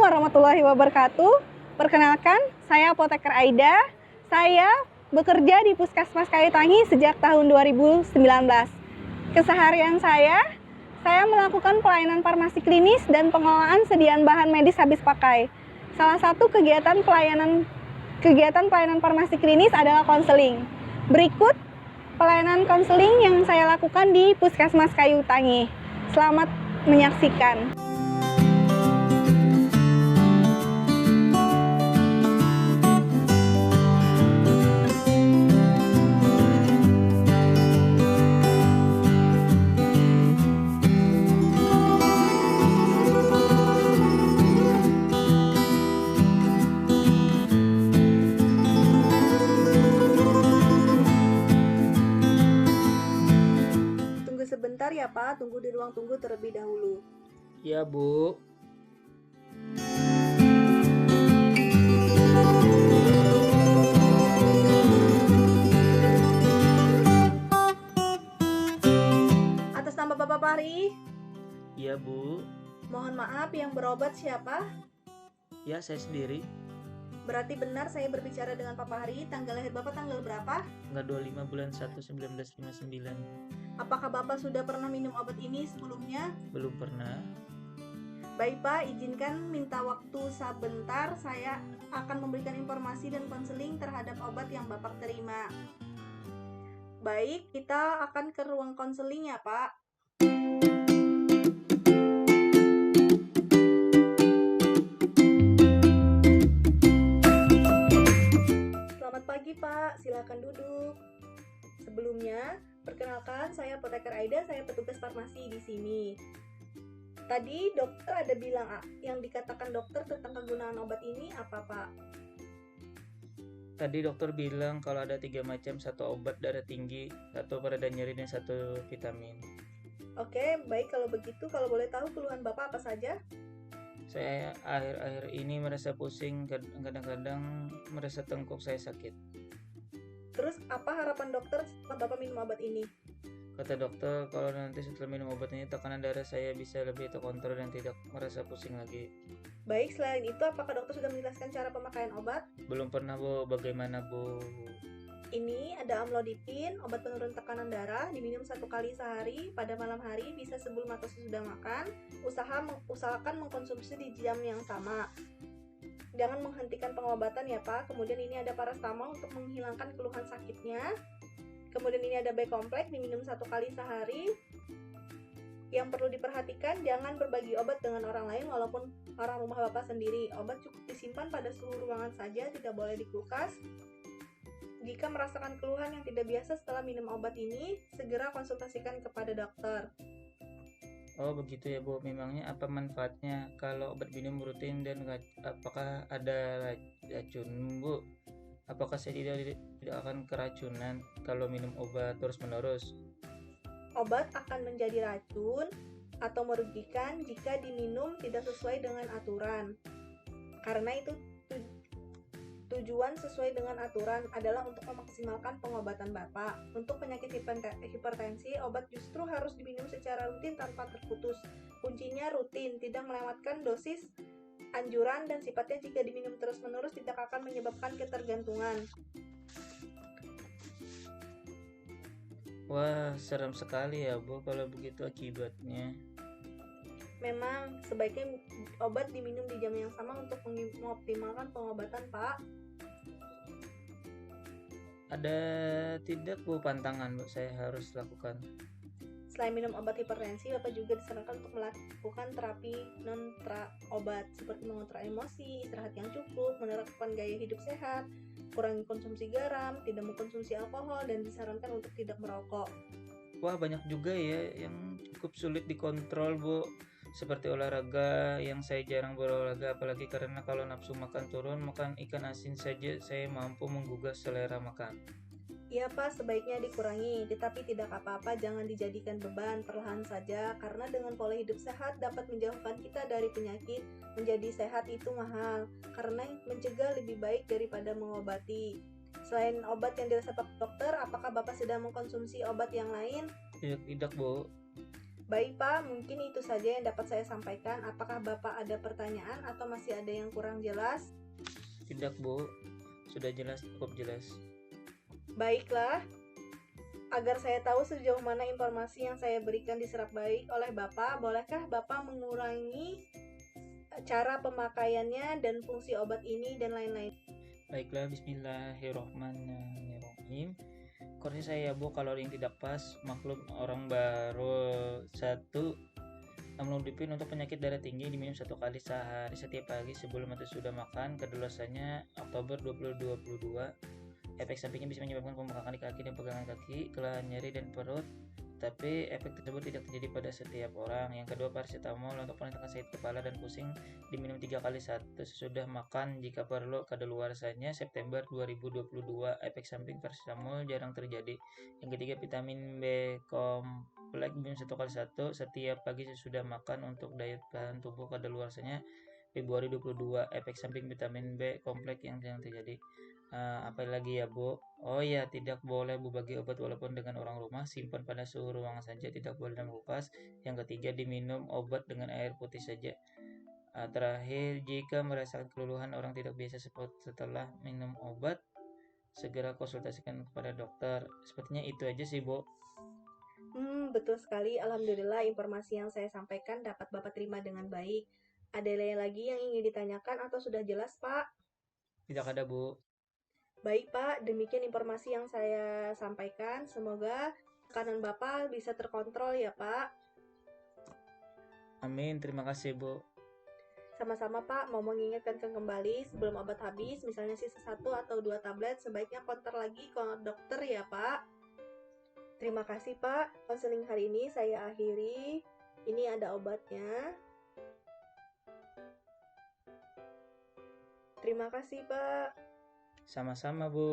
warahmatullahi wabarakatuh. Perkenalkan, saya Apoteker Aida. Saya bekerja di Puskesmas Kayu Tangi sejak tahun 2019. Keseharian saya melakukan pelayanan farmasi klinis dan pengelolaan sediaan bahan medis habis pakai. Salah satu kegiatan pelayanan farmasi klinis adalah konseling. Berikut pelayanan konseling yang saya lakukan di Puskesmas Kayu Tangi. Selamat menyaksikan. Sebentar ya Pak, tunggu di ruang tunggu terlebih dahulu. Ya Bu. Atas nama Bapak Fahri? Ya Bu. Mohon maaf, yang berobat siapa? Ya, saya sendiri. Berarti benar saya berbicara dengan Pak Fahri. Tanggal lahir Bapak tanggal berapa? Tanggal 25 bulan 1 1959. Apakah Bapak sudah pernah minum obat ini sebelumnya? Belum pernah. Baik Pak, izinkan minta waktu sebentar. Saya akan memberikan informasi dan konseling terhadap obat yang Bapak terima. Baik, kita akan ke ruang konseling ya Pak. Selamat pagi Pak, silakan duduk. Sebelumnya, perkenalkan, saya Apoteker Aida, saya petugas farmasi di sini. Tadi dokter ada bilang yang dikatakan dokter tentang kegunaan obat ini apa Pak? Tadi dokter bilang kalau ada 3 macam, 1 obat darah tinggi, 1 pereda nyeri, dan 1 vitamin. Oke, baik kalau begitu. Kalau boleh tahu keluhan Bapak apa saja? Saya akhir-akhir ini merasa pusing, kadang-kadang merasa tengkuk saya sakit. Terus apa harapan dokter setelah Bapak minum obat ini? Kata dokter, kalau nanti setelah minum obat ini tekanan darah saya bisa lebih terkontrol dan tidak merasa pusing lagi. Baik, selain itu apakah dokter sudah menjelaskan cara pemakaian obat? Belum pernah Bu, bagaimana Bu? Ini ada amlodipin, obat penurun tekanan darah, diminum 1 kali sehari pada malam hari, bisa sebelum atau sesudah makan. Usahakan mengkonsumsi di jam yang sama. Jangan menghentikan pengobatan ya Pak. Kemudian ini ada paracetamol untuk menghilangkan keluhan sakitnya. Kemudian ini ada B-kompleks, diminum 1 kali sehari. Yang perlu diperhatikan, jangan berbagi obat dengan orang lain walaupun orang rumah Bapak sendiri. Obat cukup disimpan pada suhu ruangan saja, tidak boleh di kulkas. Jika merasakan keluhan yang tidak biasa setelah minum obat ini, segera konsultasikan kepada dokter. Oh begitu ya Bu, memangnya apa manfaatnya kalau obat minum rutin dan apakah ada racun Bu? Apakah saya tidak akan keracunan kalau minum obat terus-menerus? Obat akan menjadi racun atau merugikan jika diminum tidak sesuai dengan aturan. Karena itu tujuan sesuai dengan aturan adalah untuk memaksimalkan pengobatan Bapak. Untuk penyakit hipertensi, obat justru harus diminum secara rutin tanpa terputus. Kuncinya rutin, tidak melewatkan dosis anjuran, dan sifatnya jika diminum terus-menerus tidak akan menyebabkan ketergantungan. Wah, serem sekali ya Bu kalau begitu akibatnya. Memang sebaiknya obat diminum di jam yang sama untuk mengoptimalkan pengobatan Pak. Ada tidak Bu pantangan Bu saya harus lakukan? Selain minum obat hipertensi, Bapak juga disarankan untuk melakukan terapi non-obat seperti mengontrol emosi, istirahat yang cukup, menerapkan gaya hidup sehat, kurangi konsumsi garam, tidak mengkonsumsi alkohol, dan disarankan untuk tidak merokok. Wah, banyak juga ya yang cukup sulit dikontrol Bu. Seperti olahraga, yang saya jarang berolahraga, apalagi karena kalau nafsu makan turun, makan ikan asin saja saya mampu menggugah selera makan. Iya Pak, sebaiknya dikurangi, tetapi tidak apa-apa, jangan dijadikan beban, perlahan saja, karena dengan pola hidup sehat dapat menjauhkan kita dari penyakit. Menjadi sehat itu mahal, karena mencegah lebih baik daripada mengobati. Selain obat yang diresep dokter, apakah Bapak sedang mengkonsumsi obat yang lain? Tidak Bu. Baik Pak, mungkin itu saja yang dapat saya sampaikan. Apakah Bapak ada pertanyaan atau masih ada yang kurang jelas? Tidak Bu, sudah jelas, cukup jelas. Baiklah, agar saya tahu sejauh mana informasi yang saya berikan diserap baik oleh Bapak, bolehkah Bapak mengurangi cara pemakaiannya dan fungsi obat ini dan lain-lain? Baiklah, bismillahirrohmanirrohim. Koreksi saya Bu, kalau yang tidak pas, maklum orang baru. 1. Amlodipin untuk penyakit darah tinggi diminum 1 kali sehari setiap pagi sebelum atau sudah makan. Kedaluarsanya Oktober 2022. Efek sampingnya bisa menyebabkan pembengkakan di kaki dan pegangan kaki, kelelahan nyeri dan perut. Tapi efek tersebut tidak terjadi pada setiap orang. Yang kedua, paracetamol untuk menenangkan sakit kepala dan pusing diminum 3 kali sesudah makan jika perlu. Kadaluarsanya September 2022. Efek samping paracetamol jarang terjadi. Yang ketiga, vitamin B kompleks minum 1 kali setiap pagi sesudah makan untuk daya tahan tubuh. Kadaluarsanya Februari 22. Efek samping vitamin B kompleks yang jarang terjadi. Apa lagi ya Bu? Oh ya, tidak boleh berbagi obat walaupun dengan orang rumah. Simpan pada suhu ruangan saja, tidak boleh dalam kulkas. Yang ketiga, diminum obat dengan air putih saja. Terakhir, jika merasakan keluluhan orang tidak biasa setelah minum obat, segera konsultasikan kepada dokter. Sepertinya itu aja sih Bu. Betul sekali. Alhamdulillah informasi yang saya sampaikan dapat Bapak terima dengan baik. Ada lagi yang ingin ditanyakan atau sudah jelas Pak? Tidak ada Bu. Baik Pak, demikian informasi yang saya sampaikan. Semoga tekanan Bapak bisa terkontrol ya Pak. Amin, terima kasih Bu. Sama-sama Pak, mau mengingatkan kembali sebelum obat habis, misalnya sisa 1 atau 2 tablet, sebaiknya konter lagi ke dokter ya Pak. Terima kasih Pak, konseling hari ini saya akhiri. Ini ada obatnya. Terima kasih Pak. Sama-sama Bu.